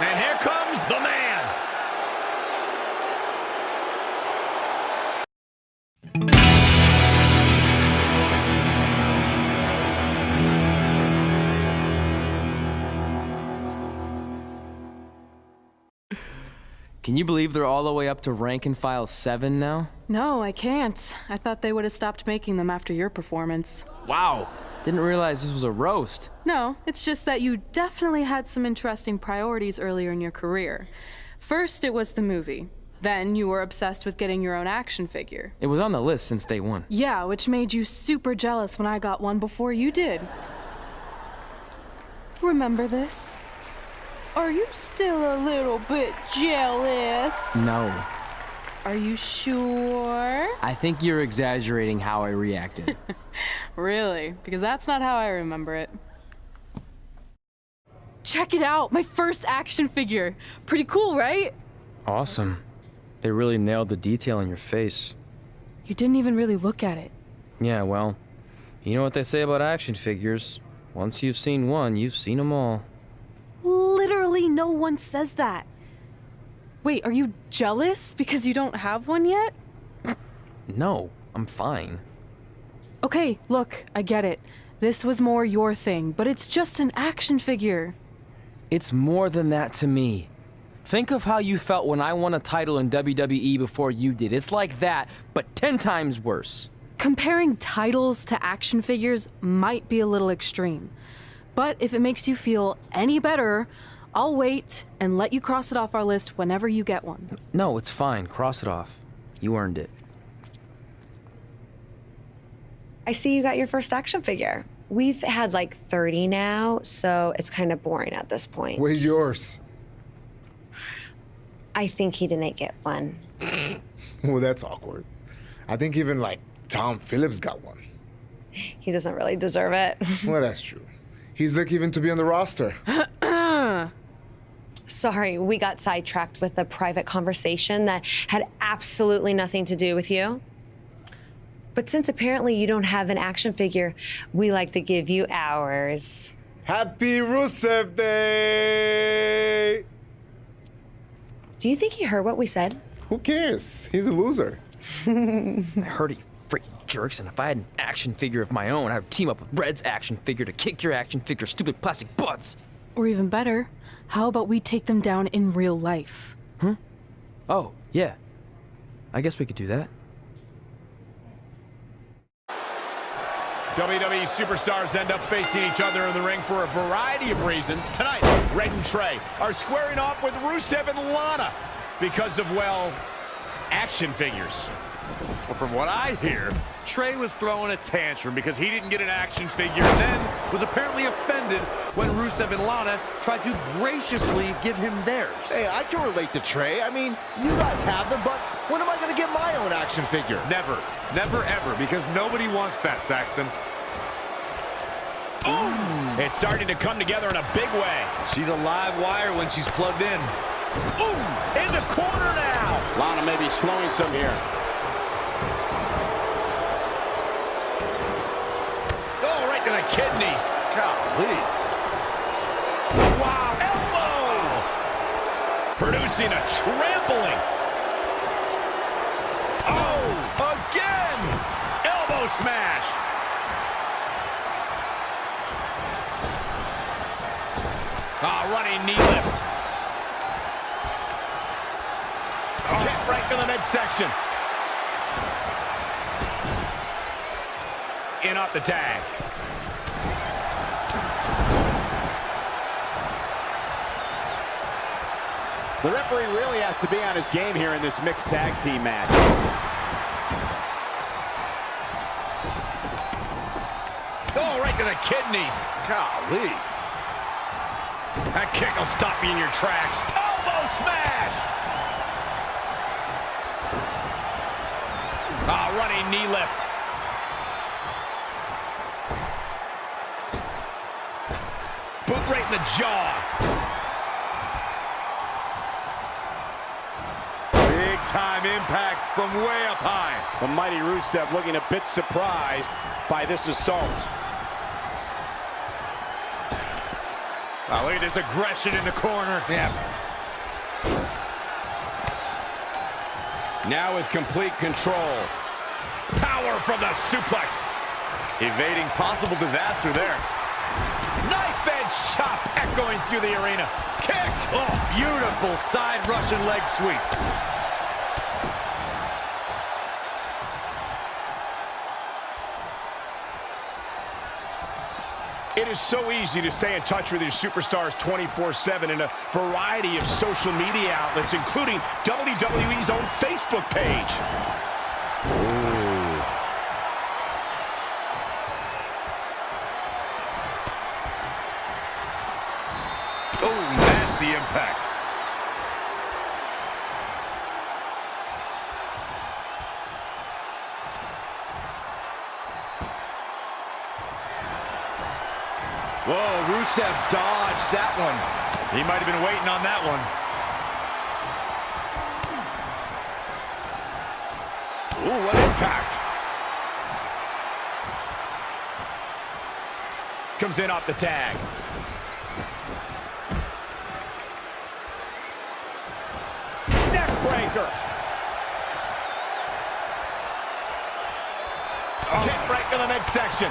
And here comes the man. Can you believe they're all the way up to rank and file 7 now? No, I can't. I thought they would have stopped making them after your performance. Wow. Didn't realize this was a roast. No, it's just that you definitely had some interesting priorities earlier in your career. First, it was the movie. Then you were obsessed with getting your own action figure. It was on the list since day one. Yeah, which made you super jealous when I got one before you did. Remember this? Are you still a little bit jealous? No. Are you sure? I think you're exaggerating how I reacted. Really? Because that's not how I remember it. Check it out! My first action figure! Pretty cool, right? Awesome. They really nailed the detail in your face. You didn't even really look at it. Yeah, well, you know what they say about action figures. Once you've seen one, you've seen them all. Literally no one says that. Wait, are you jealous because you don't have one yet? No, I'm fine. Okay, look, I get it. This was more your thing, but it's just an action figure. It's more than that to me. Think of how you felt when I won a title in WWE before you did. It's like that, but 10 times worse. Comparing titles to action figures might be a little extreme. But if it makes you feel any better, I'll wait and let you cross it off our list whenever you get one. No, it's fine. Cross it off. You earned it. I see you got your first action figure. We've had like 30 now, so it's kind of boring at this point. Where's yours? I think he didn't get one. Well, that's awkward. I think even like Tom Phillips got one. He doesn't really deserve it. Well, that's true. He's lucky even to be on the roster. Sorry, we got sidetracked with a private conversation that had absolutely nothing to do with you. But since apparently you don't have an action figure, we like to give you ours. Happy Rusev Day! Do you think he heard what we said? Who cares? He's a loser. I heard he freaking jerks, and if I had an action figure of my own, I would team up with Red's action figure to kick your action figure stupid plastic butts. Or even better, how about we take them down in real life? Huh? Oh, yeah. I guess we could do that. WWE superstars end up facing each other in the ring for a variety of reasons. Tonight, Red and Trey are squaring off with Rusev and Lana because of, well, action figures. Well, from what I hear, Trey was throwing a tantrum because he didn't get an action figure and then was apparently offended when Rusev and Lana tried to graciously give him theirs. Hey, I can relate to Trey. I mean, you guys have them, but when am I going to get my own action figure? Never. Never, ever, because nobody wants that, Saxton. Ooh! It's starting to come together in a big way. She's a live wire when she's plugged in. Ooh! In the corner now! Lana may be slowing some here. Oh, right to the kidneys. Golly. Wow, elbow! Producing a trampling. Oh, again! Elbow smash. Running knee lift. Kick right to the midsection. In off the tag. The referee really has to be on his game here in this mixed tag team match. Oh, right to the kidneys. Golly. That kick will stop you in your tracks. Elbow smash! Running knee lift. Boot right in the jaw. Big time impact from way up high. The mighty Rusev looking a bit surprised by this assault. Oh, look at this aggression in the corner. Yeah. Now with complete control. Power from the suplex. Evading possible disaster there. Knife edge chop echoing through the arena. Kick. Oh, beautiful side Russian leg sweep. It is so easy to stay in touch with your superstars 24/7 in a variety of social media outlets, including WWE's own Facebook page. Ooh. Oh, nasty impact. Whoa, Rusev dodged that one. He might have been waiting on that one. Ooh, what impact. Comes in off the tag. Neck breaker. Kick right to the midsection.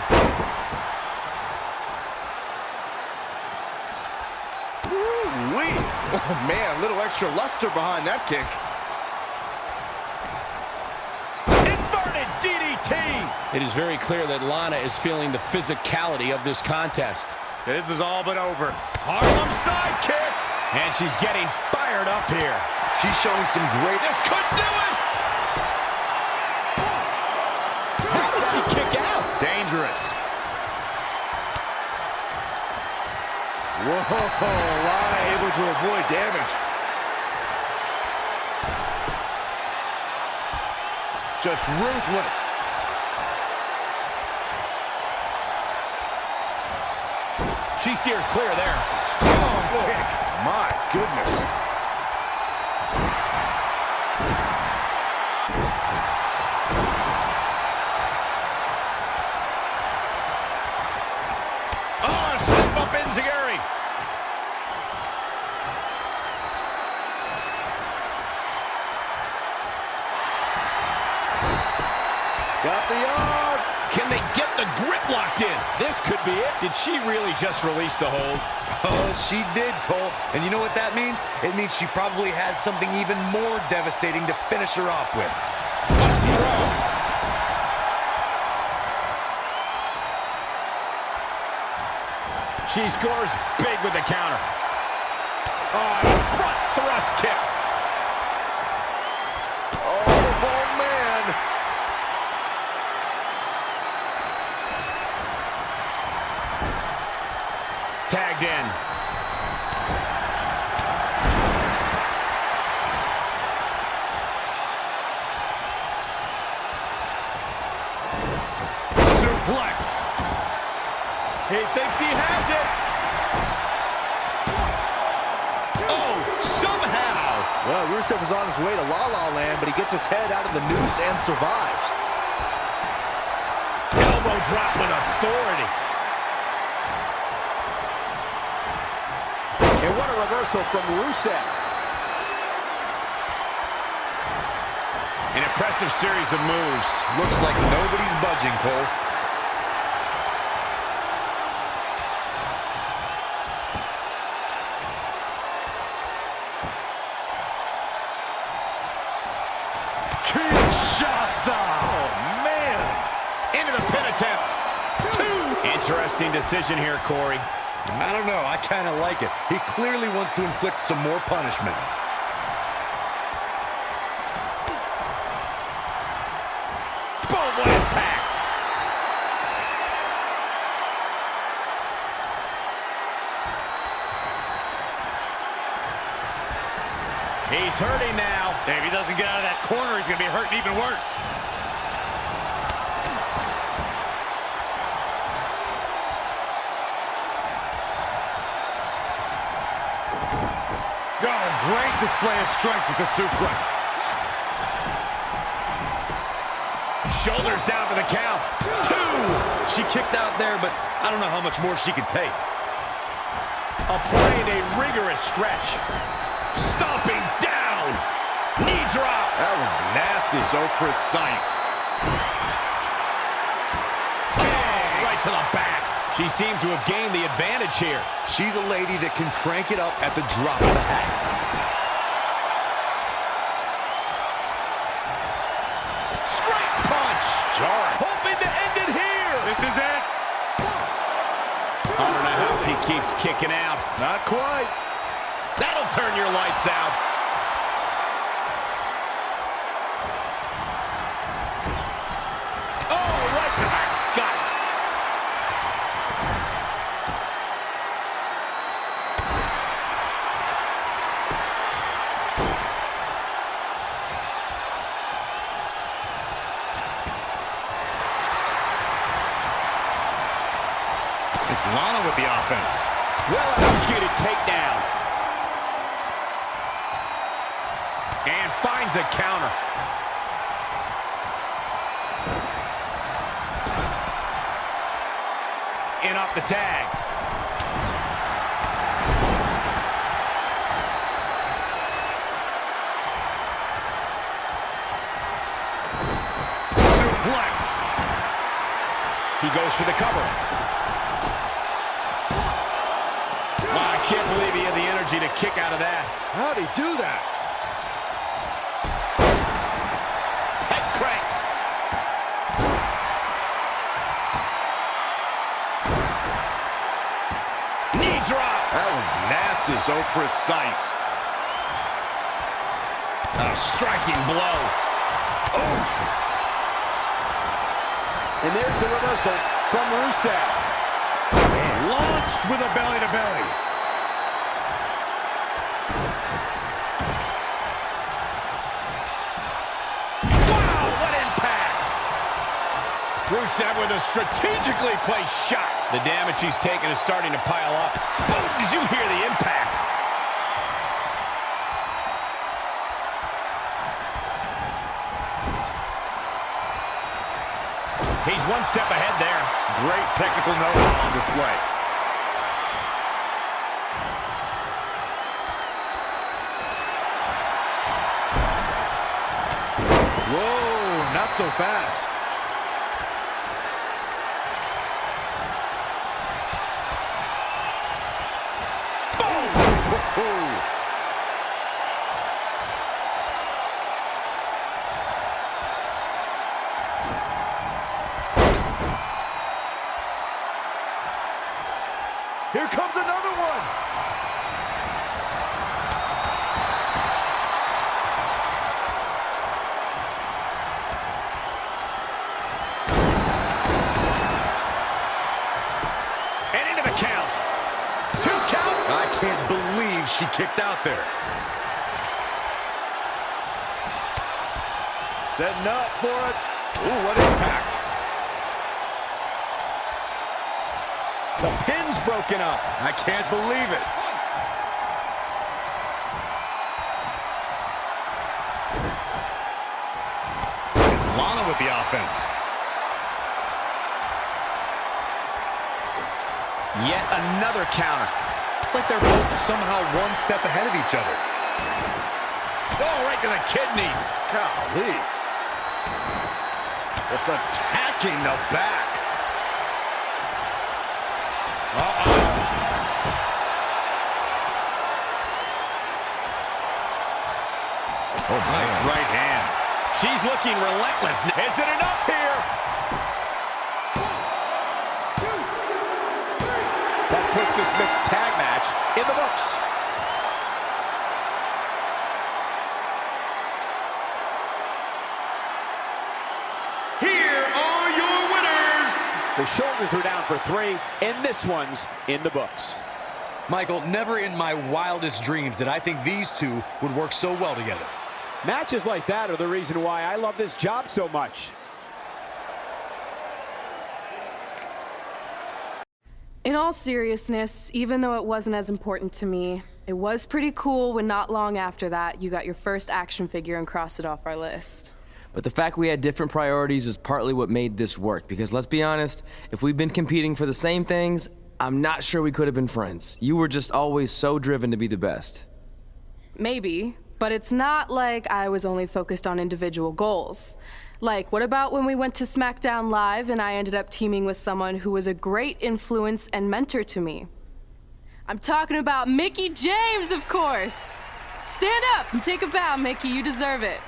Oh, man, a little extra luster behind that kick. Inverted DDT. It is very clear that Lana is feeling the physicality of this contest. This is all but over. Harlem side kick. And she's getting fired up here. She's showing some great... This could do it. How did she kick out? Dangerous. Whoa, Lana able to avoid damage. Just ruthless. She steers clear there. Strong kick. My goodness. Oh, step up enziguri. Got the arm. Can they get the grip locked in? This could be it. Did she really just release the hold? Oh, she did, Cole. And you know what that means? It means she probably has something even more devastating to finish her off with. She scores big with the counter. Oh, and a front thrust kick. Oh, man. Tagged in. Suplex. He thinks he has it. Oh, somehow. Well, Rusev was on his way to La La Land, but he gets his head out of the noose and survives. Elbow drop with authority. And what a reversal from Rusev. An impressive series of moves. Looks like nobody's budging, Cole. Kinshasa! Oh, man! Into the pin attempt. 2! Interesting decision here, Corey. I don't know. I kind of like it. He clearly wants to inflict some more punishment. Boom, what impact! He's hurting now. If he doesn't get out of that corner, he's going to be hurting even worse. Oh, great display of strength with the suplex. Shoulders down for the count. 2! She kicked out there, but I don't know how much more she can take. applying a rigorous stretch. Stomping down. Knee drop. That was nasty. So precise. Oh, right to the back. She seemed to have gained the advantage here. She's a lady that can crank it up at the drop of the hat. Straight punch. Jarring. Hoping to end it here. This is it. I don't know how she keeps kicking out. Not quite. That'll turn your lights out. Oh, right to the gut. It's Lana with the offense. Well-executed takedown. And finds a counter. In off the tag. Suplex. He goes for the cover. Wow, I can't believe he had the energy to kick out of that. How'd he do that? Head crank. Knee drop. That was nasty. So precise. A striking blow. Oof. And there's the reversal from Rusev. Launched with a belly-to-belly. Wow, what impact! Rusev with a strategically placed shot. The damage he's taken is starting to pile up. Boom! Did you hear the impact? He's one step ahead there. Great technical know-how on display. Whoa, not so fast. Boom! Here comes another one. And into the count. 2 count. I can't believe she kicked out there. Setting up for it. Ooh, what impact. The pin's broken up. I can't believe it. It's Lana with the offense. Yet another counter. It's like they're both somehow one step ahead of each other. Oh, right to the kidneys. Golly. Just attacking the back. Oh, nice right hand. She's looking relentless. Is it enough here? That puts this mixed tag match in the books. Here are your winners. The shoulders are down for 3, and this one's in the books. Michael, never in my wildest dreams did I think these two would work so well together. Matches like that are the reason why I love this job so much. In all seriousness, even though it wasn't as important to me, it was pretty cool when not long after that you got your first action figure and crossed it off our list. But the fact we had different priorities is partly what made this work, because let's be honest, if we've been competing for the same things, I'm not sure we could have been friends. You were just always so driven to be the best. Maybe, but it's not like I was only focused on individual goals. Like, what about when we went to SmackDown Live and I ended up teaming with someone who was a great influence and mentor to me? I'm talking about Mickie James, of course. Stand up and take a bow, Mickie. You deserve it.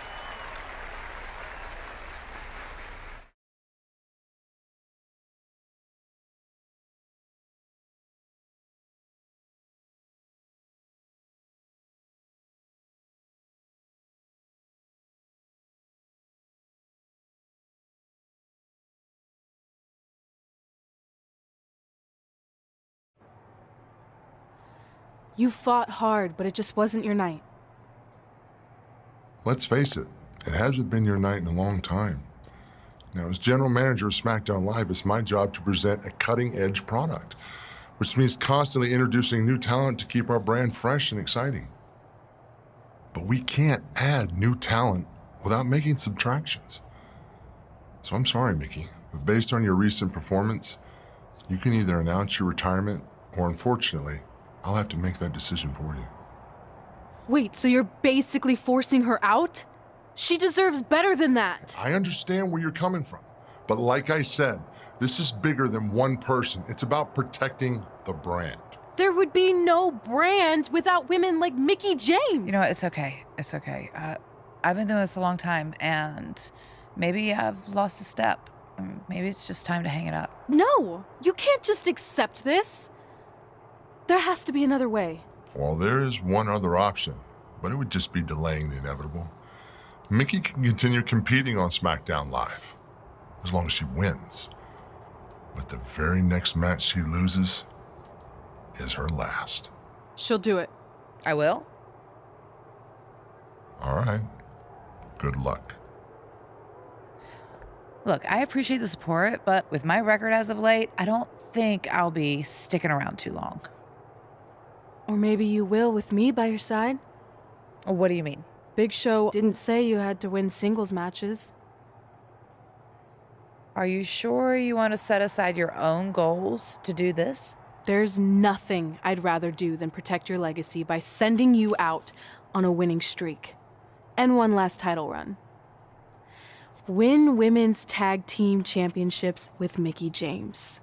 You fought hard, but it just wasn't your night. Let's face it, it hasn't been your night in a long time. Now, as general manager of SmackDown Live, it's my job to present a cutting-edge product, which means constantly introducing new talent to keep our brand fresh and exciting. But we can't add new talent without making subtractions. So I'm sorry, Mickie, but based on your recent performance, you can either announce your retirement or, unfortunately, I'll have to make that decision for you. Wait, so you're basically forcing her out? She deserves better than that. I understand where you're coming from, but like I said, this is bigger than one person. It's about protecting the brand. There would be no brand without women like Mickie James. You know what? It's okay. It's okay. I've been doing this a long time, and maybe I've lost a step. Maybe it's just time to hang it up. No, you can't just accept this. There has to be another way. Well, there is one other option, but it would just be delaying the inevitable. Mickie can continue competing on SmackDown Live, as long as she wins. But the very next match she loses is her last. She'll do it. I will? All right. Good luck. Look, I appreciate the support, but with my record as of late, I don't think I'll be sticking around too long. Or maybe you will with me by your side. What do you mean? Big Show didn't say you had to win singles matches. Are you sure you want to set aside your own goals to do this? There's nothing I'd rather do than protect your legacy by sending you out on a winning streak. And one last title run. Win women's tag team championships with Mickie James.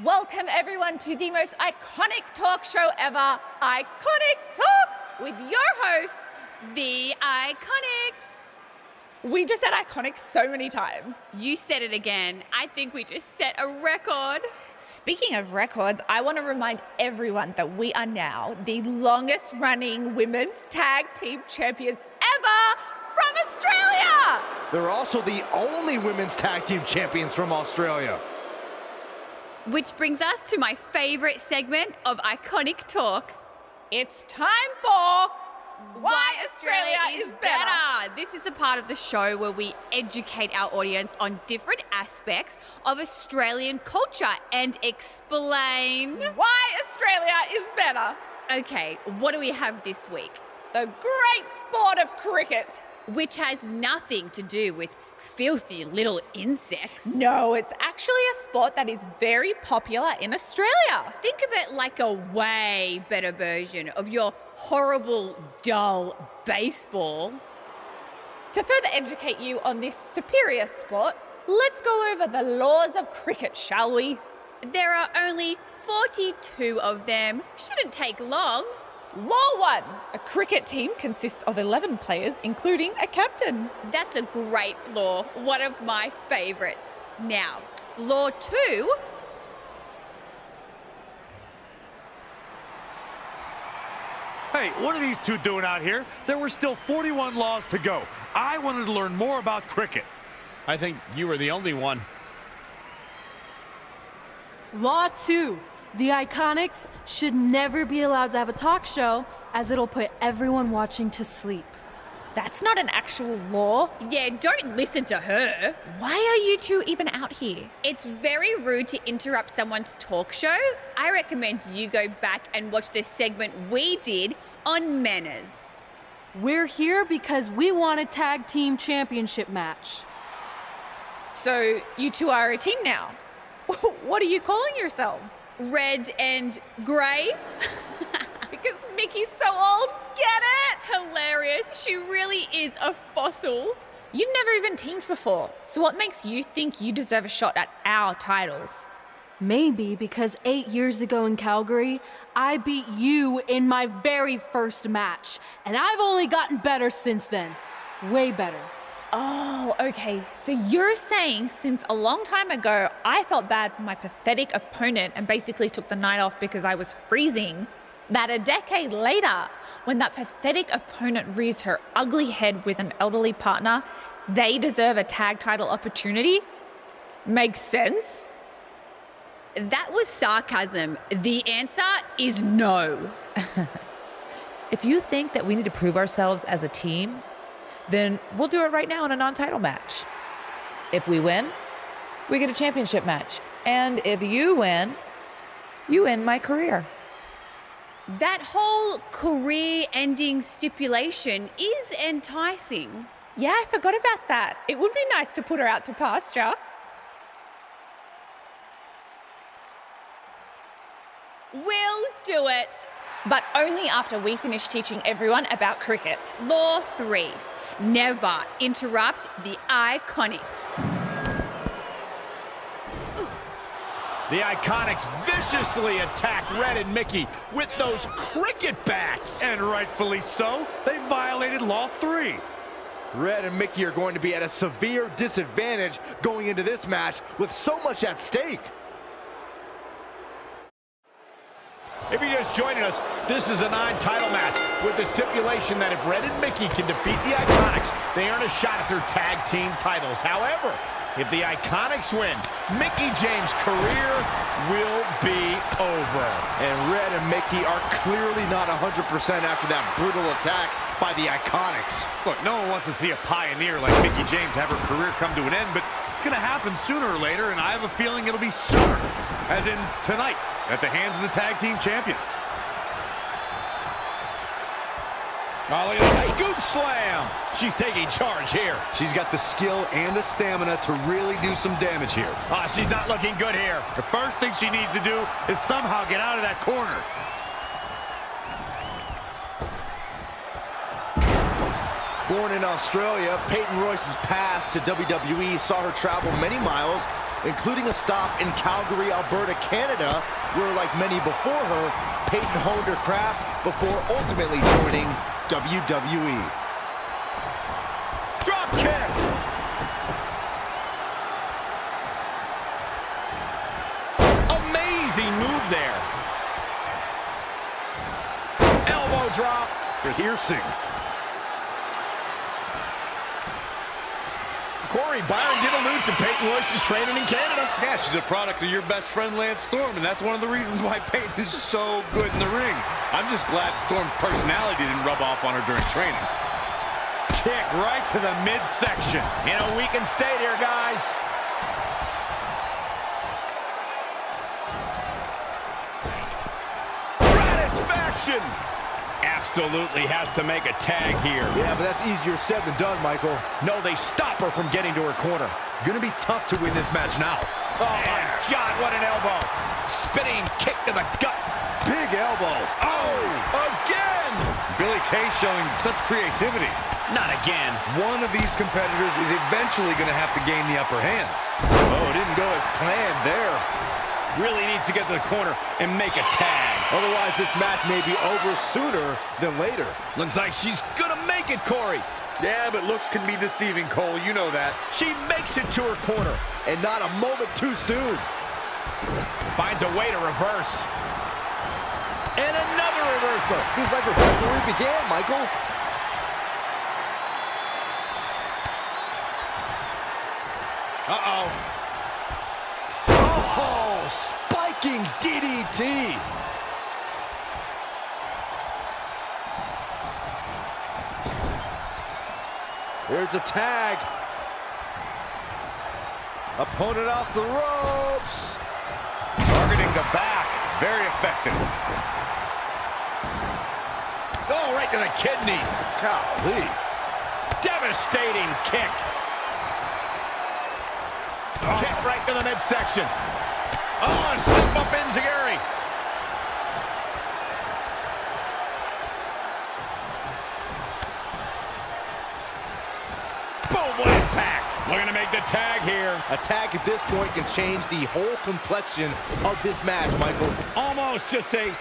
Welcome everyone to the most iconic talk show ever, Iconic Talk, with your hosts, The Iconics. We just said iconic so many times. You said it again. I think we just set a record. Speaking of records, I want to remind everyone that we are now the longest running women's tag team champions ever from Australia. They're also the only women's tag team champions from Australia. Which brings us to my favorite segment of Iconic Talk. It's time for Why Australia is Better. This is the part of the show where we educate our audience on different aspects of Australian culture and explain why Australia is better. Okay, what do we have this week? The great sport of cricket. Which has nothing to do with filthy little insects. No, it's actually a sport that is very popular in Australia. Think of it like a way better version of your horrible, dull baseball. To further educate you on this superior sport, let's go over the laws of cricket, shall we? There are only 42 of them. Shouldn't take long. Law 1. A cricket team consists of 11 players, including a captain. That's a great law. One of my favourites. Now, Law 2. Hey, what are these two doing out here? There were still 41 laws to go. I wanted to learn more about cricket. I think you were the only one. Law 2. The Iconics should never be allowed to have a talk show, as it'll put everyone watching to sleep. That's not an actual law. Yeah, don't listen to her. Why are you two even out here? It's very rude to interrupt someone's talk show. I recommend you go back and watch the segment we did on manners. We're here because we want a tag team championship match. so you two are a team now. What are you calling yourselves? Red and grey? Because Mickie's so old, get it? Hilarious. She really is a fossil. You've never even teamed before, so what makes you think you deserve a shot at our titles? Maybe because 8 years ago in Calgary, I beat you in my very first match. And I've only gotten better since then. Way better. Oh, okay. So you're saying since a long time ago, I felt bad for my pathetic opponent and basically took the night off because I was freezing, that a decade later, when that pathetic opponent rears her ugly head with an elderly partner, they deserve a tag title opportunity? Makes sense? That was sarcasm. The answer is no. If you think that we need to prove ourselves as a team, then we'll do it right now in a non-title match. If we win, we get a championship match. And if you win my career. That whole career-ending stipulation is enticing. Yeah, I forgot about that. It would be nice to put her out to pasture. We'll do it. But only after we finish teaching everyone about cricket. Law 3. Never interrupt the Iconics. The Iconics viciously attack Red and Mickie with those cricket bats. And rightfully so. They violated Law 3. Red and Mickie are going to be at a severe disadvantage going into this match with so much at stake. If you're just joining us, this is a non-title match with the stipulation that if Red and Mickie can defeat the Iconics, they earn a shot at their tag team titles. However, if the Iconics win, Mickie James' career will be over. And Red and Mickie are clearly not 100% after that brutal attack by the Iconics. Look, no one wants to see a pioneer like Mickie James have her career come to an end, but it's going to happen sooner or later, and I have a feeling it'll be sooner, as in tonight, at the hands of the tag team champions. Oh, look at that scoop slam. She's taking charge here. She's got the skill and the stamina to really do some damage here. Oh, she's not looking good here. The first thing she needs to do is somehow get out of that corner. Born in Australia, Peyton Royce's path to WWE saw her travel many miles, including a stop in Calgary, Alberta, Canada, where, like many before her, Peyton honed her craft before ultimately joining WWE. Drop kick! Amazing move there. Elbow drop. Piercing. Corey, Byron did allude to Peyton Royce's training in Canada. Yeah, she's a product of your best friend, Lance Storm, and that's one of the reasons why Peyton is so good in the ring. I'm just glad Storm's personality didn't rub off on her during training. Kick right to the midsection. In a weakened state here, guys. Satisfaction. Absolutely has to make a tag here. Yeah, but that's easier said than done, Michael. No, they stop her from getting to her corner. Gonna be tough to win this match now. Oh, my God, what an elbow. Spinning kick to the gut. Big elbow. Oh, again. Billy Kay showing such creativity. Not again. One of these competitors is eventually going to have to gain the upper hand. Oh, it didn't go as planned there. Really needs to get to the corner and make a tag. Otherwise, this match may be over sooner than later. Looks like she's gonna make it, Corey. Yeah, but looks can be deceiving, Cole. You know that. She makes it to her corner. And not a moment too soon. Finds a way to reverse. And another reversal. Seems like we're back where we began, Michael. Uh-oh. Oh, spiking DDT. Here's a tag. Opponent off the ropes. Targeting the back. Very effective. Oh, right to the kidneys. Golly. Devastating kick. Kick right to the midsection. Oh, step up enziguri. Boom, what impact. Looking to make the tag here. A tag at this point can change the whole complexion of this match, Michael. Almost just a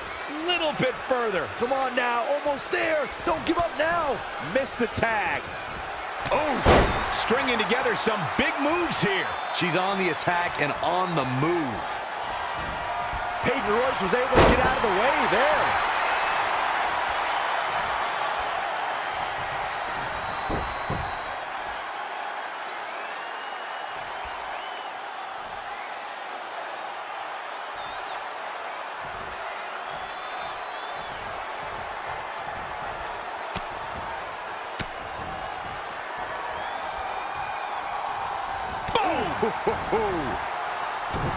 little bit further. Come on now, almost there. Don't give up now. Missed the tag. Oh, stringing together some big moves here. She's on the attack and on the move. Peyton Royce was able to get out of the way there.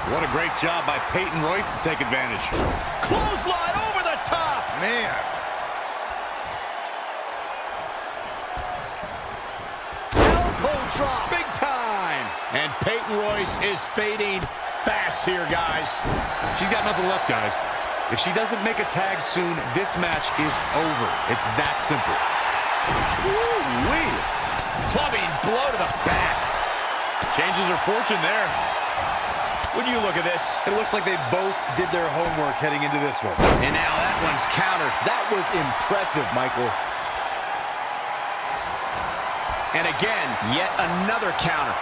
What a great job by Peyton Royce to take advantage. Clothesline over the top. Man. Elbow drop. Big time. And Peyton Royce is fading fast here, guys. She's got nothing left, guys. If she doesn't make a tag soon, this match is over. It's that simple. Woo-wee. Clubbing blow to the back. Changes her fortune there. When you look at this, it looks like they both did their homework heading into this one. And now that one's countered. That was impressive, Michael. And again, yet another counter.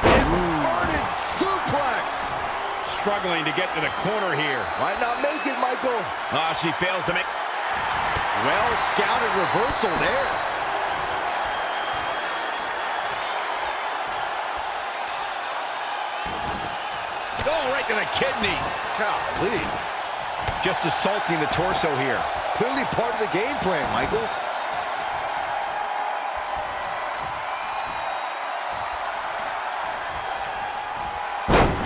Inverted suplex. Struggling to get to the corner here. Might not make it, Michael. She fails to make. Well scouted reversal there. Oh, right to the kidneys. Golly. Just assaulting the torso here. Clearly part of the game plan, Michael.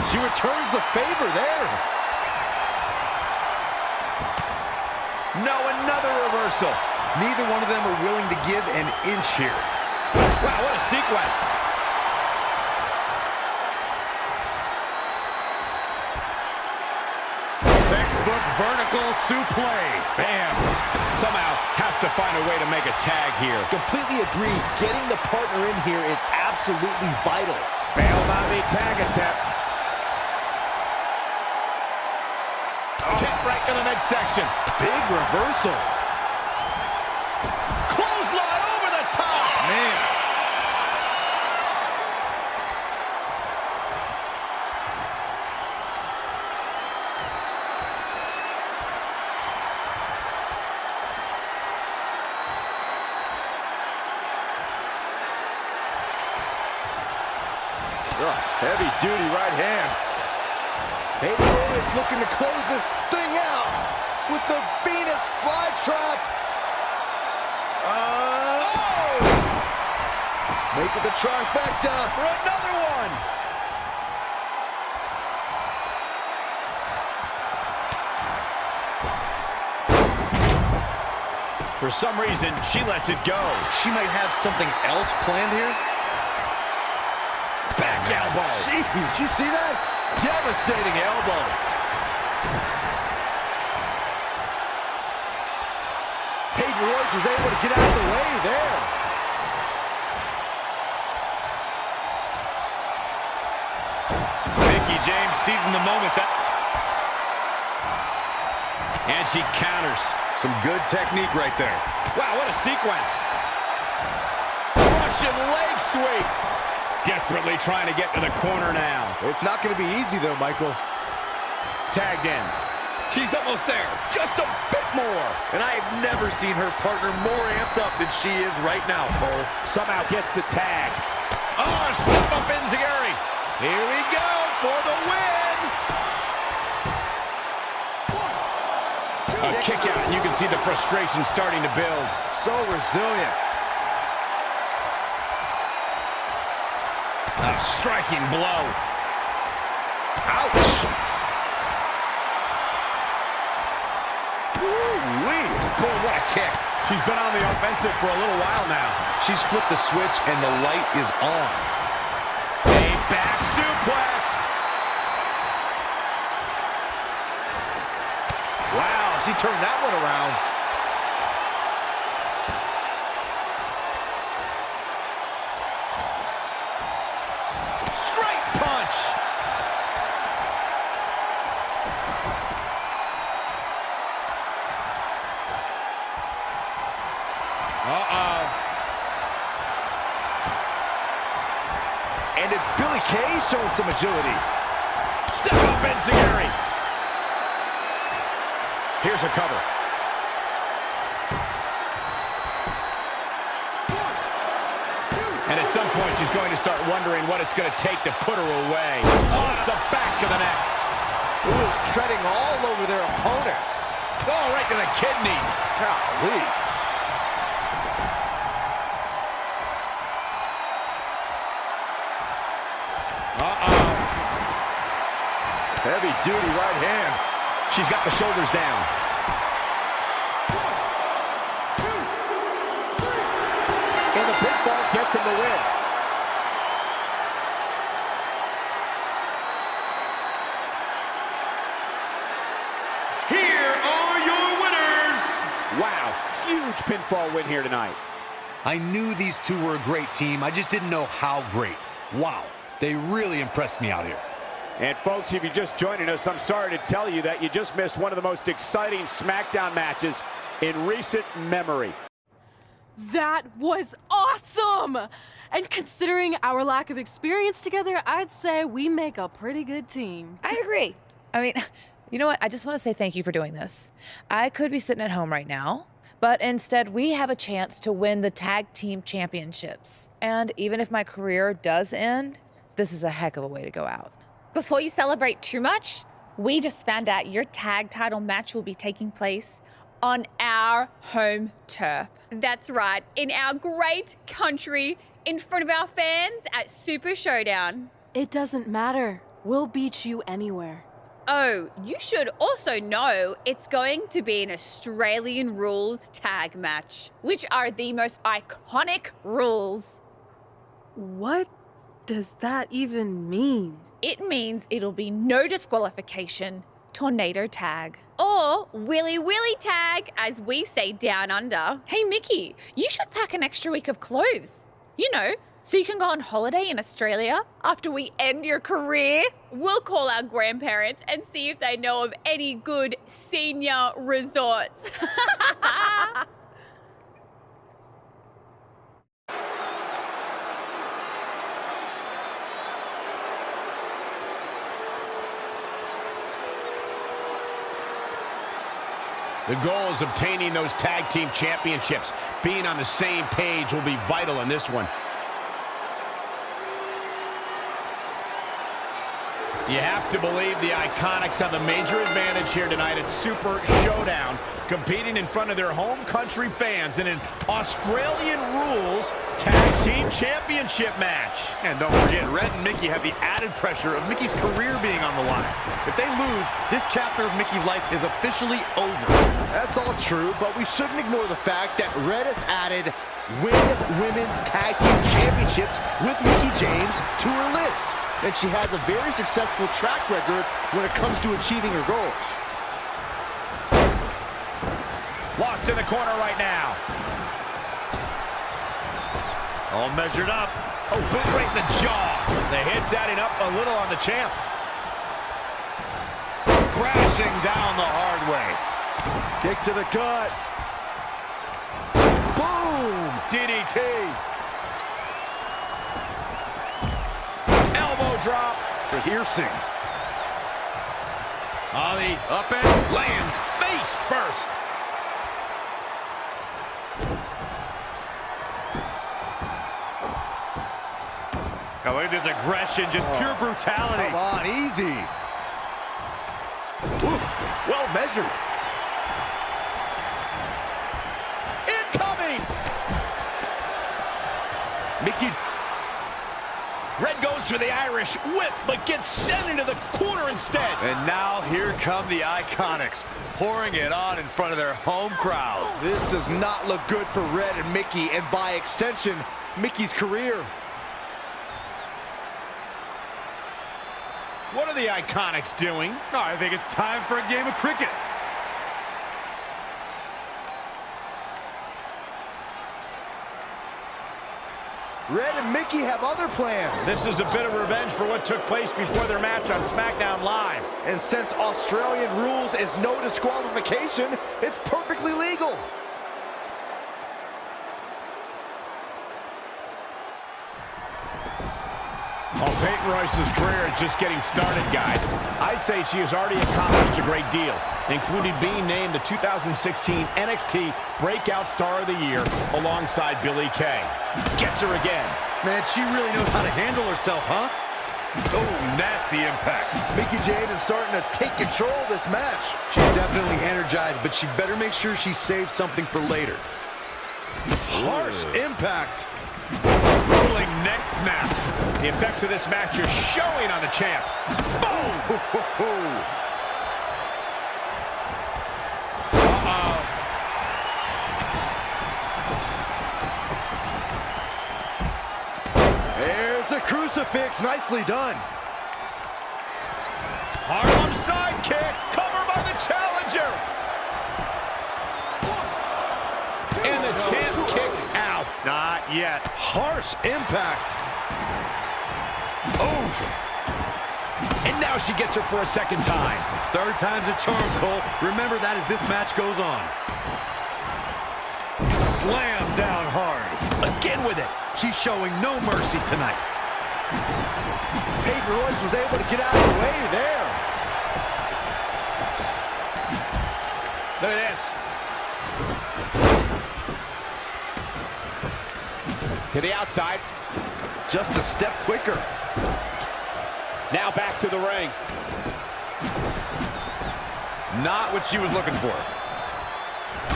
She returns the favor there. No, another reversal. Neither one of them are willing to give an inch here. Wow, what a sequence. Textbook vertical suplex. Bam. Somehow has to find a way to make a tag here. Completely agree. Getting the partner in here is absolutely vital. Failed on the tag attempt. Kick right to the midsection. Big reversal. Clothesline over the top. Man. Heavy-duty right hand. Peyton Royce looking to close this thing out with the Venus flytrap. Oh! Make it the trifecta for another one. For some reason, she lets it go. She might have something else planned here. Back elbow. Gee, did you see that? Devastating elbow. Peyton Royce was able to get out of the way there. Mickie James seizing the moment. And she counters. Some good technique right there. Wow, what a sequence. Russian leg sweep. Desperately trying to get to the corner now. It's not going to be easy, though, Michael. Tagged in. She's almost there. Just a bit more. And I have never seen her partner more amped up than she is right now, Cole. Somehow gets the tag. Oh, step up enziguri. Here we go for the win. A kick out, and you can see the frustration starting to build. So resilient. A striking blow. Ouch. Woo-wee. Boy, what a kick. She's been on the offensive for a little while now. She's flipped the switch, and the light is on. she turned that one around. Straight punch. And it's Billie Kay showing some agility. Step up, Enziguri. Here's a cover. And at some point, she's going to start wondering what it's going to take to put her away. Off the back of the neck. Ooh, treading all over their opponent. Oh, right to the kidneys. Golly. Heavy duty right hand. She's got the shoulders down. 1, 2, 3. And the pinfall gets him the win. Here are your winners. Wow, huge pinfall win here tonight. I knew these two were a great team. I just didn't know how great. Wow, they really impressed me out here. And folks, if you're just joining us, I'm sorry to tell you that you just missed one of the most exciting SmackDown matches in recent memory. That was awesome! And considering our lack of experience together, I'd say we make a pretty good team. I agree. I mean, you know what? I just want to say thank you for doing this. I could be sitting at home right now, but instead we have a chance to win the tag team championships. And even if my career does end, this is a heck of a way to go out. Before you celebrate too much, we just found out your tag title match will be taking place on our home turf. That's right, in our great country, in front of our fans at Super Showdown. It doesn't matter. We'll beat you anywhere. Oh, you should also know it's going to be an Australian rules tag match. Which are the most iconic rules. What does that even mean? It means it'll be no disqualification, tornado tag. Or Willy Willy tag, as we say down under. Hey, Mickie, you should pack an extra week of clothes. You know, so you can go on holiday in Australia after we end your career. We'll call our grandparents and see if they know of any good senior resorts. The goal is obtaining those tag team championships. Being on the same page will be vital in this one. You have to believe the Iconics have the major advantage here tonight at Super Showdown, competing in front of their home country fans in an Australian rules tag team championship match. And don't forget, Red and Mickie have the added pressure of Mickie's career being on the line. If they lose, this chapter of Mickie's life is officially over. That's all true, but we shouldn't ignore the fact that Red has added Win Women's Tag Team Championships with Mickie James to her list. And she has a very successful track record when it comes to achieving her goals. Lost in the corner right now. All measured up. Oh, boot right in the jaw. The hit's adding up a little on the champ. Crashing down the hard way. Kick to the gut. Boom! DDT. Elbow drop. Piercing. On the up and lands face first. Oh, look at this aggression, just pure brutality. Come on, easy. Ooh, well measured. Incoming! Mickie. Red goes for the Irish whip, but gets sent into the corner instead. And now here come the Iconics, pouring it on in front of their home crowd. This does not look good for Red and Mickie, and by extension, Mickie's career. What are the Iconics doing? Oh, I think it's time for a game of cricket. Red and Mickie have other plans. This is a bit of revenge for what took place before their match on SmackDown Live. And since Australian rules is no disqualification, it's perfectly legal. Well, Peyton Royce's career is just getting started, guys. I'd say she has already accomplished a great deal, including being named the 2016 NXT Breakout Star of the Year alongside Billie Kay. Gets her again. Man, she really knows how to handle herself, huh? Oh, nasty impact. Mickie James is starting to take control of this match. She's definitely energized, but she better make sure she saves something for later. Harsh impact. Rolling neck snap. The effects of this match are showing on the champ. Boom! Uh-oh. There's a crucifix. Nicely done. Harlem sidekick. Cover by the challenger. And the champ kicks out. Not yet. Harsh impact. Oh! And now she gets her for a second time. Third time's a charm, Cole. Remember that as this match goes on. Slam down hard. Again with it. She's showing no mercy tonight. Peyton Royce was able to get out of the way there. Look at this. To the outside. Just a step quicker. Now back to the ring. Not what she was looking for.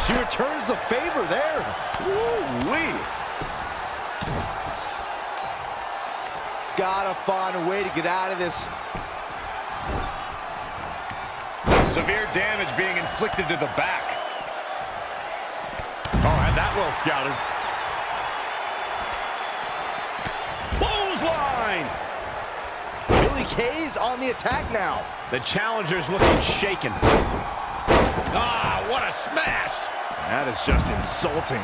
She returns the favor there. Woo-wee. Gotta find a way to get out of this. Severe damage being inflicted to the back. Oh, had that well scouted. Clothesline! Billie Kay's on the attack now. The challenger's looking shaken. Ah, what a smash! That is just insulting.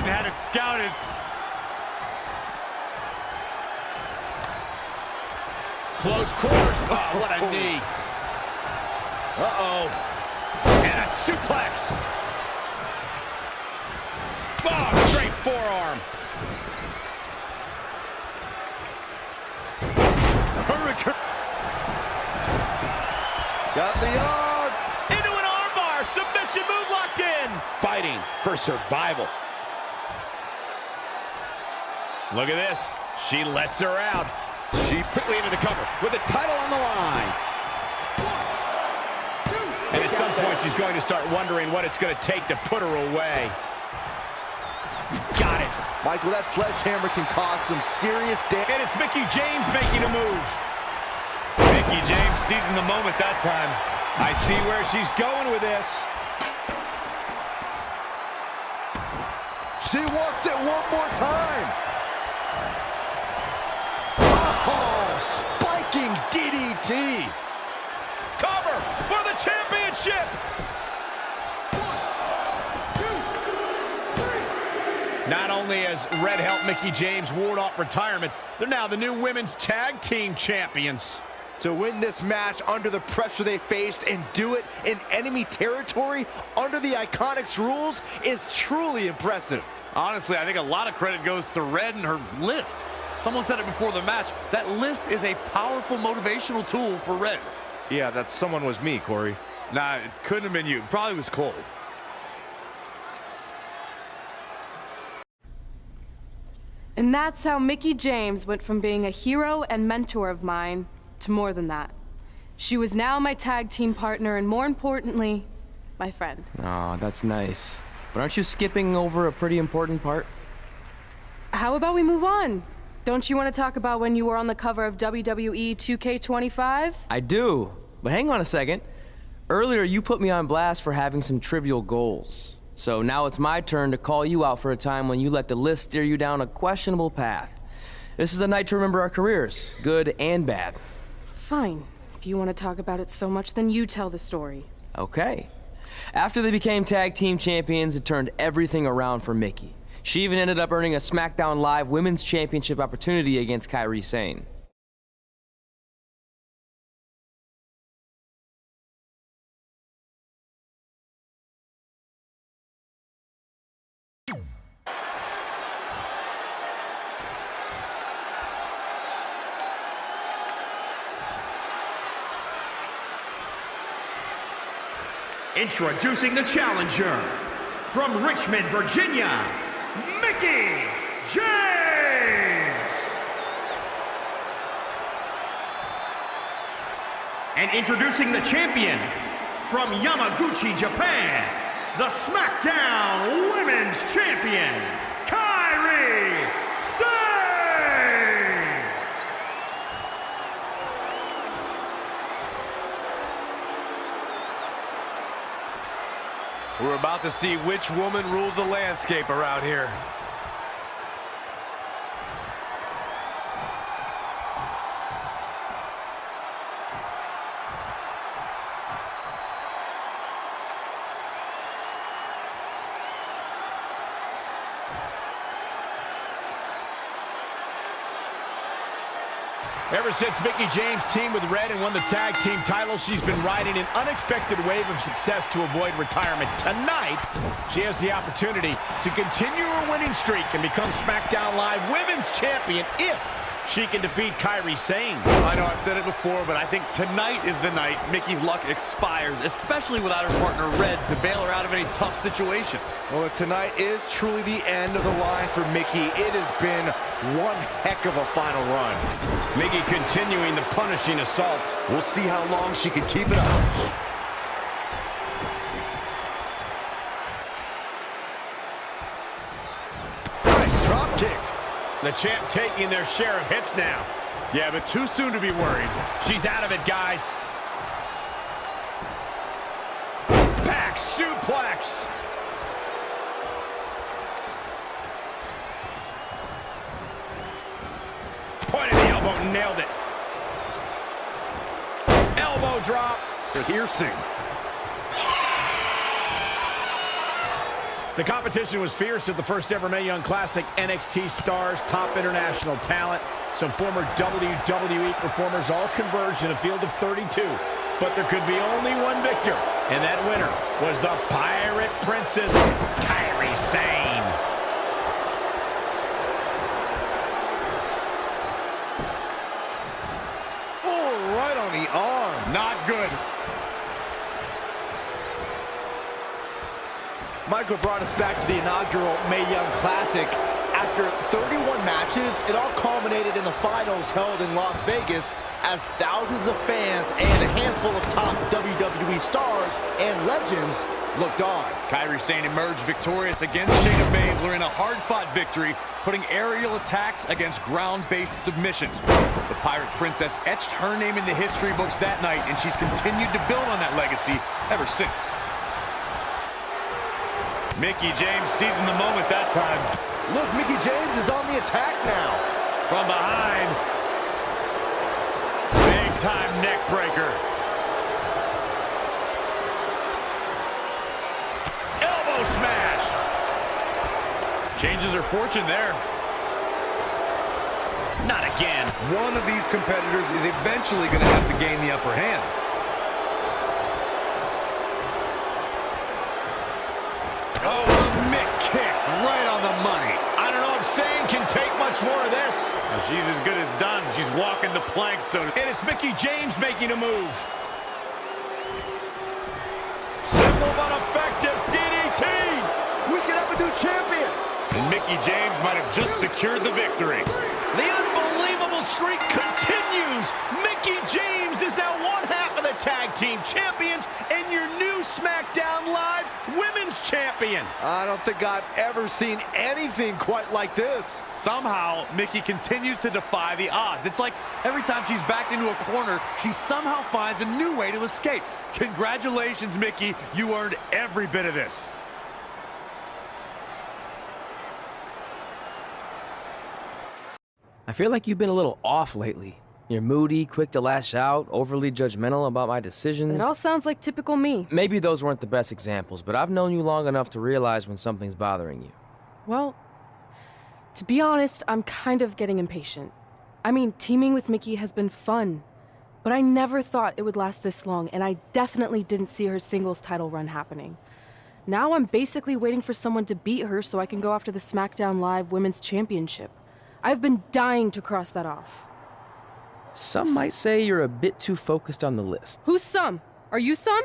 Had it scouted. Close quarters. Oh, what a knee. Uh-oh. And a suplex. Oh, straight forearm. Hurricane. Got the arm. Into an armbar. Submission move locked in. Fighting for survival. Look at this. She lets her out. She quickly into the cover with the title on the line. And at some point, she's going to start wondering what it's going to take to put her away. Got it. Michael, that sledgehammer can cause some serious damage. And it's Mickie James making a move. Mickie James seizing the moment that time. I see where she's going with this. She wants it one more time. Oh, spiking DDT. Cover for the championship. 1, 2, 3. Not only has Red helped Mickie James ward off retirement, they're now the new women's tag team champions. To win this match under the pressure they faced and do it in enemy territory under the Iconics rules is truly impressive. Honestly, I think a lot of credit goes to Red and her list. Someone said it before the match. That list is a powerful motivational tool for Red. Yeah, that someone was me, Corey. Nah, it couldn't have been you. It probably was Cole. And that's how Mickie James went from being a hero and mentor of mine to more than that. She was now my tag team partner and, more importantly, my friend. Aw, that's nice. But aren't you skipping over a pretty important part? How about we move on? Don't you want to talk about when you were on the cover of WWE 2K20? I do, but hang on a second. Earlier, you put me on blast for having some trivial goals. So now it's my turn to call you out for a time when you let the list steer you down a questionable path. This is a night to remember our careers, good and bad. Fine. If you want to talk about it so much, then you tell the story. Okay. After they became tag team champions, it turned everything around for Mickie. She even ended up earning a SmackDown Live Women's Championship opportunity against Kairi Sane. Introducing the challenger, from Richmond, Virginia, Mickie James! And introducing the champion, from Yamaguchi, Japan, the SmackDown Women's Champion, Kairi Sane! We're about to see which woman rules the landscape around here. Ever since Mickie James teamed with Red and won the tag team title, she's been riding an unexpected wave of success to avoid retirement. Tonight, she has the opportunity to continue her winning streak and become SmackDown Live Women's Champion if she can defeat Kairi Sane. I know I've said it before, but I think tonight is the night Mickie's luck expires, especially without her partner Red to bail her out of any tough situations. Well, if tonight is truly the end of the line for Mickie, it has been one heck of a final run. Mickie continuing the punishing assault. We'll see how long she can keep it up. Nice drop kick. The champ taking their share of hits now. Yeah, but too soon to be worried. She's out of it, guys. Back suplex. Pointed the elbow, nailed it. Elbow drop. Piercing. The competition was fierce at the first ever Mae Young Classic. NXT stars, top international talent, some former WWE performers all converged in a field of 32. But there could be only one victor, and that winner was the Pirate Princess, Kairi Sane. Oh, right on the arm. Not good. Michael brought us back to the inaugural Mae Young Classic. After 31 matches, it all culminated in the finals held in Las Vegas as thousands of fans and a handful of top WWE stars and legends looked on. Kairi Sane emerged victorious against Shayna Baszler in a hard-fought victory, putting aerial attacks against ground-based submissions. The Pirate Princess etched her name into history books that night, and she's continued to build on that legacy ever since. Mickie James seizing the moment that time. Look, Mickie James is on the attack now. From behind. Big-time neck breaker. Elbow smash. Changes her fortune there. Not again. One of these competitors is eventually going to have to gain the upper hand. Oh, a mitt kick right on the money. I don't know if Sane can take much more of this. Well, she's as good as done. She's walking the plank, so... And it's Mickie James making a move. Simple but effective DDT. We could have a new champion. And Mickie James might have just secured the victory. The unbelievable streak continues. Mickie James is now one half of the tag team champions and your new SmackDown Live Women's Champion. I don't think I've ever seen anything quite like this. Somehow, Mickie continues to defy the odds. It's like every time she's backed into a corner, she somehow finds a new way to escape. Congratulations, Mickie. You earned every bit of this. I feel like you've been a little off lately. You're moody, quick to lash out, overly judgmental about my decisions. It all sounds like typical me. Maybe those weren't the best examples, but I've known you long enough to realize when something's bothering you. Well, to be honest, I'm kind of getting impatient. I mean, teaming with Mickie has been fun, but I never thought it would last this long, and I definitely didn't see her singles title run happening. Now I'm basically waiting for someone to beat her so I can go after the SmackDown Live Women's Championship. I've been dying to cross that off. Some might say you're a bit too focused on the list. Who's some? Are you some?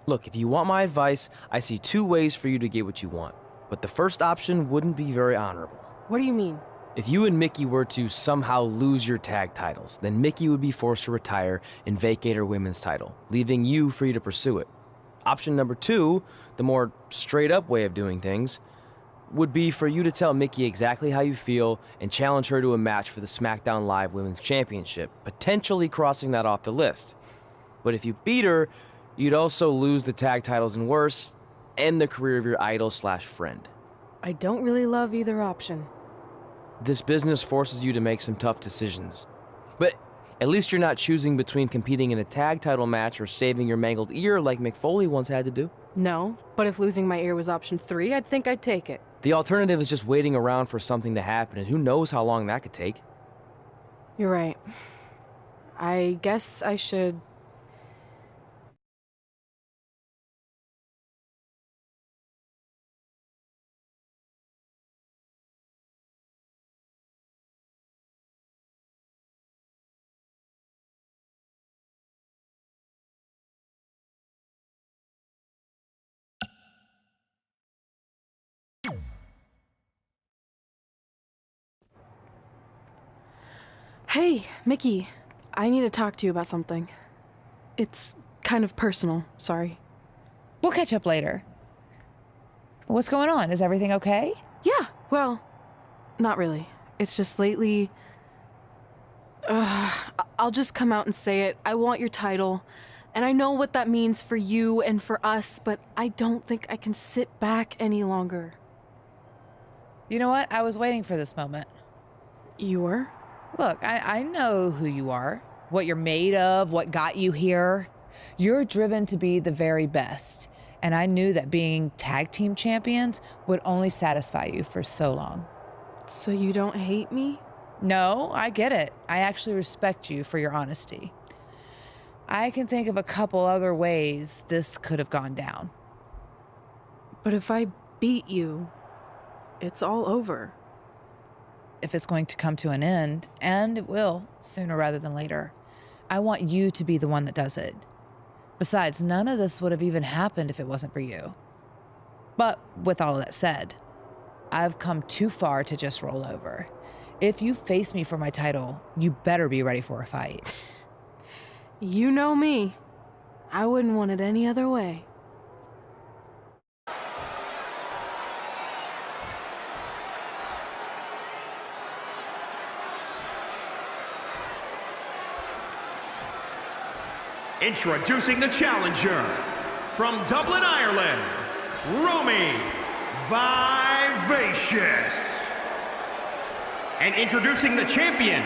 Look, if you want my advice, I see two ways for you to get what you want. But the first option wouldn't be very honorable. What do you mean? If you and Mickie were to somehow lose your tag titles, then Mickie would be forced to retire and vacate her women's title, leaving you free to pursue it. Option number two, the more straight-up way of doing things, would be for you to tell Mickie exactly how you feel and challenge her to a match for the SmackDown Live Women's Championship, potentially crossing that off the list. But if you beat her, you'd also lose the tag titles and worse, end the career of your idol/friend. I don't really love either option. This business forces you to make some tough decisions. But at least you're not choosing between competing in a tag title match or saving your mangled ear like Mick Foley once had to do. No, but if losing my ear was option 3, I'd think I'd take it. The alternative is just waiting around for something to happen, and who knows how long that could take. You're right. I guess I should... Hey, Mickie, I need to talk to you about something. It's kind of personal, sorry. We'll catch up later. What's going on? Is everything okay? Yeah, well, not really. It's just lately... I'll just come out and say it. I want your title, and I know what that means for you and for us, but I don't think I can sit back any longer. You know what? I was waiting for this moment. You were? Look, I know who you are, what you're made of, what got you here. You're driven to be the very best, and I knew that being tag team champions would only satisfy you for so long. So you don't hate me? No, I get it. I actually respect you for your honesty. I can think of a couple other ways this could have gone down. But if I beat you, it's all over. If it's going to come to an end, and it will, sooner rather than later, I want you to be the one that does it. Besides, none of this would have even happened if it wasn't for you. But with all of that said, I've come too far to just roll over. If you face me for my title, you better be ready for a fight. You know me. I wouldn't want it any other way. Introducing the challenger, from Dublin, Ireland, Romy Vivacious. And introducing the champion,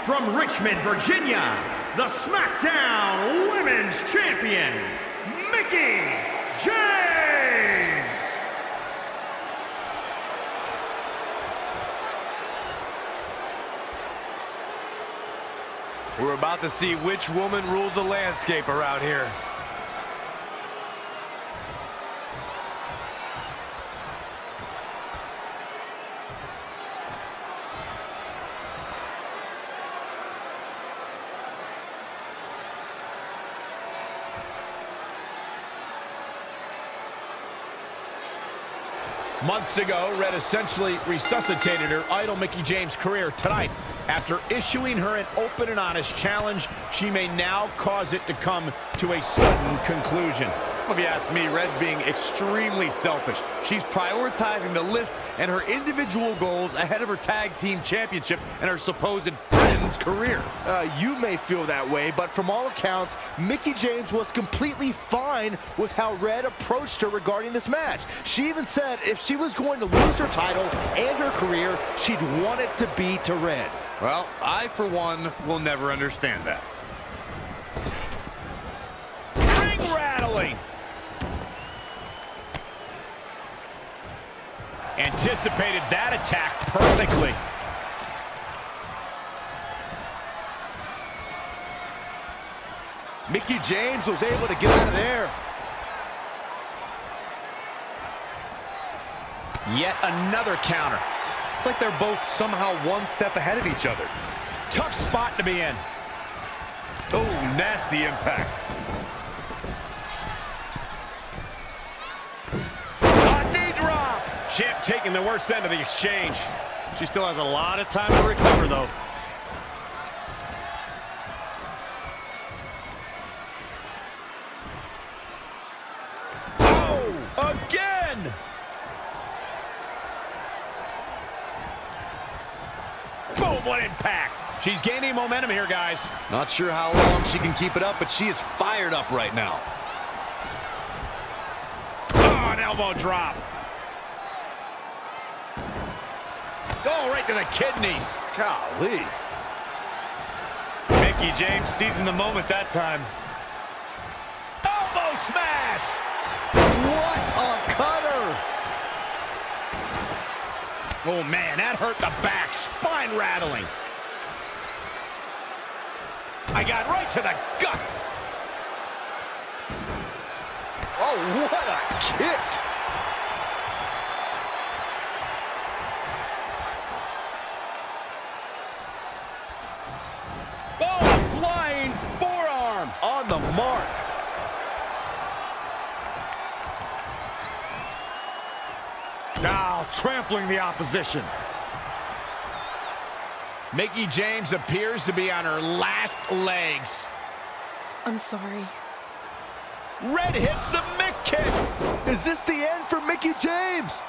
from Richmond, Virginia, the SmackDown Women's Champion, Mickie James. We're about to see which woman rules the landscape around here. Months ago, Red essentially resuscitated her idol Mickie James' career. Tonight, after issuing her an open and honest challenge, she may now cause it to come to a sudden conclusion. If you ask me, Red's being extremely selfish. She's prioritizing the list and her individual goals ahead of her tag team championship and her supposed friend's career. You may feel that way, but from all accounts, Mickie James was completely fine with how Red approached her regarding this match. She even said if she was going to lose her title and her career, she'd want it to be to Red. Well, I, for one, will never understand that. Ring rattling. Anticipated that attack perfectly. Mickie James was able to get out of there. Yet another counter. It's like they're both somehow one step ahead of each other. Tough spot to be in. Oh, nasty impact. A knee drop. Champ taking the worst end of the exchange. She still has a lot of time to recover, though. Oh, again. Boom, what impact. She's gaining momentum here, guys. Not sure how long she can keep it up, but she is fired up right now. Oh, an elbow drop. Oh, right to the kidneys. Golly. Mickie James seizing the moment that time. Elbow smash. What a cutter. Oh, man, that hurt the back. Spine rattling. I got right to the gut. Oh, what a kick. Oh, a flying forearm. On the mark. Now trampling the opposition. Mickie James appears to be on her last legs. I'm sorry. Red hits the Mick kick. Is this the end for Mickie James?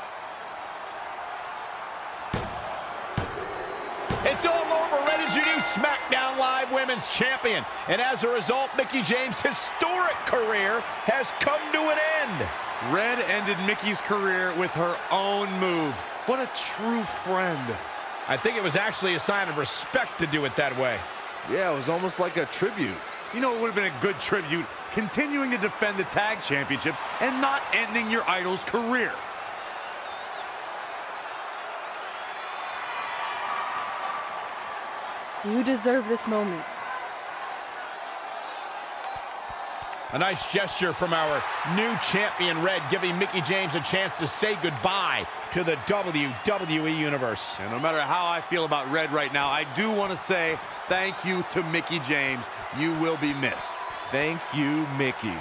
It's all over. Red is your new SmackDown Live Women's Champion. And as a result, Mickie James' historic career has come to an end. Red ended Mickie's career with her own move. What a true friend. I think it was actually a sign of respect to do it that way. Yeah, it was almost like a tribute. You know, it would have been a good tribute, continuing to defend the tag championship and not ending your idol's career. You deserve this moment. A nice gesture from our new champion, Red, giving Mickie James a chance to say goodbye to the WWE Universe. And no matter how I feel about Red right now, I do want to say thank you to Mickie James. You will be missed. Thank you, Mickie.